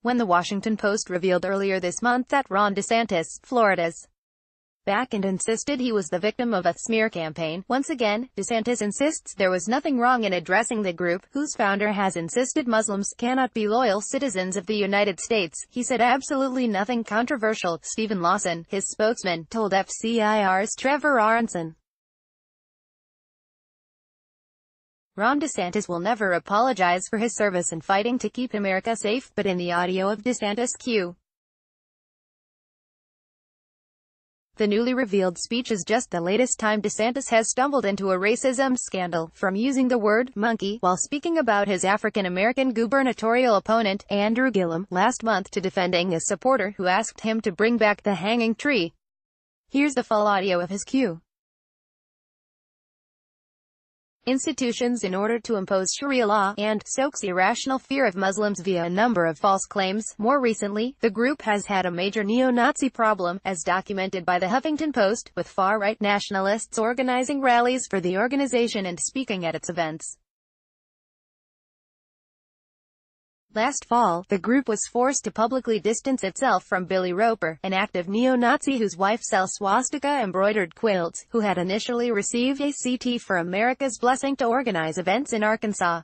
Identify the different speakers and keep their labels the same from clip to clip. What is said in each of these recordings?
Speaker 1: when the Washington Post revealed earlier this month that Ron DeSantis, Florida's back and insisted he was the victim of a smear campaign. Once again, DeSantis insists there was nothing wrong in addressing the group, whose founder has insisted Muslims cannot be loyal citizens of the United States. He said absolutely nothing controversial. Stephen Lawson, his spokesman, told FCIR's Trevor Aronson. Ron DeSantis will never apologize for his service in fighting to keep America safe, but in the audio of DeSantis' Q. The newly revealed speech is just the latest time DeSantis has stumbled into a racism scandal, from using the word monkey while speaking about his African-American gubernatorial opponent, Andrew Gillum, last month, to defending a supporter who asked him to bring back the hanging tree. Here's the full audio of his Q. Institutions in order to impose Sharia law, and stokes irrational fear of Muslims via a number of false claims. More recently, the group has had a major neo-Nazi problem, as documented by the Huffington Post, with far-right nationalists organizing rallies for the organization and speaking at its events. Last fall, the group was forced to publicly distance itself from Billy Roper, an active neo-Nazi whose wife sells swastika-embroidered quilts, who had initially received a CT for America's blessing to organize events in Arkansas.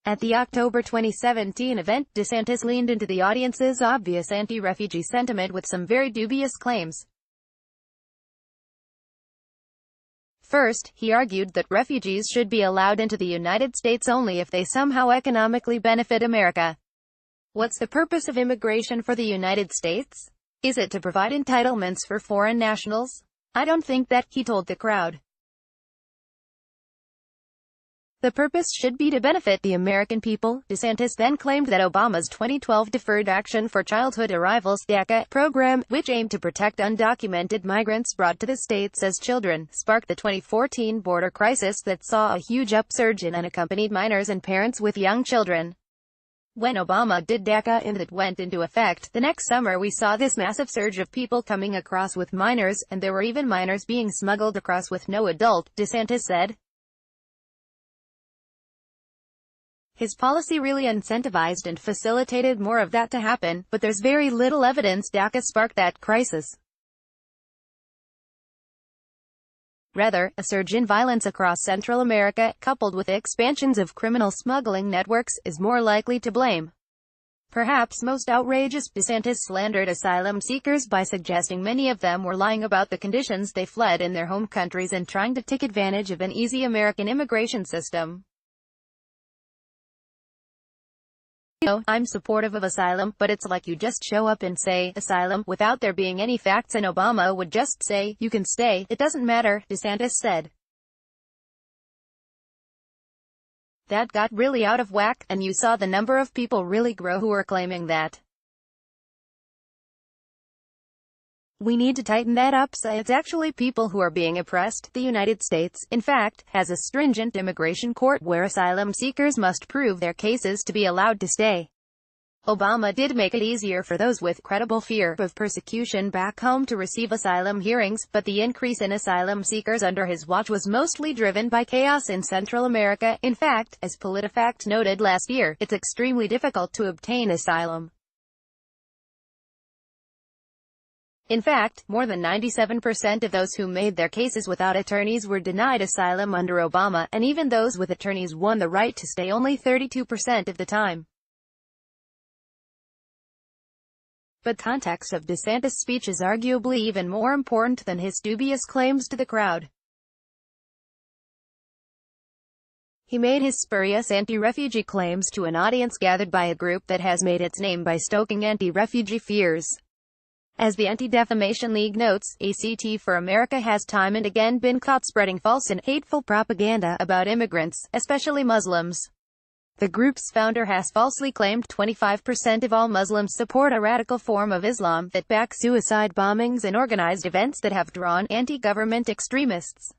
Speaker 1: At the October 2017 event, DeSantis leaned into the audience's obvious anti-refugee sentiment with some very dubious claims. First, he argued that refugees should be allowed into the United States only if they somehow economically benefit America. What's the purpose of immigration for the United States? Is it to provide entitlements for foreign nationals? I don't think that, he told the crowd. The purpose should be to benefit the American people. DeSantis then claimed that Obama's 2012 Deferred Action for Childhood Arrivals (DACA) program, which aimed to protect undocumented migrants brought to the states as children, sparked the 2014 border crisis that saw a huge upsurge in unaccompanied minors and parents with young children. When Obama did DACA and it went into effect, the next summer we saw this massive surge of people coming across with minors, and there were even minors being smuggled across with no adult, DeSantis said. His policy really incentivized and facilitated more of that to happen, but there's very little evidence DACA sparked that crisis. Rather, a surge in violence across Central America, coupled with expansions of criminal smuggling networks, is more likely to blame. Perhaps most outrageous, DeSantis slandered asylum seekers by suggesting many of them were lying about the conditions they fled in their home countries and trying to take advantage of an easy American immigration system. I'm supportive of asylum, but it's like you just show up and say, asylum, without there being any facts, and Obama would just say, you can stay, it doesn't matter, DeSantis said. That got really out of whack, and you saw the number of people really grow who were claiming that. We need to tighten that up, so it's actually people who are being oppressed. The United States, in fact, has a stringent immigration court where asylum seekers must prove their cases to be allowed to stay. Obama did make it easier for those with credible fear of persecution back home to receive asylum hearings, but the increase in asylum seekers under his watch was mostly driven by chaos in Central America. In fact, as PolitiFact noted last year, it's extremely difficult to obtain asylum. In fact, more than 97% of those who made their cases without attorneys were denied asylum under Obama, and even those with attorneys won the right to stay only 32% of the time. But context of DeSantis' speech is arguably even more important than his dubious claims to the crowd. He made his spurious anti-refugee claims to an audience gathered by a group that has made its name by stoking anti-refugee fears. As the Anti-Defamation League notes, ACT for America has time and again been caught spreading false and hateful propaganda about immigrants, especially Muslims. The group's founder has falsely claimed 25% of all Muslims support a radical form of Islam that backs suicide bombings and organized events that have drawn anti-government extremists.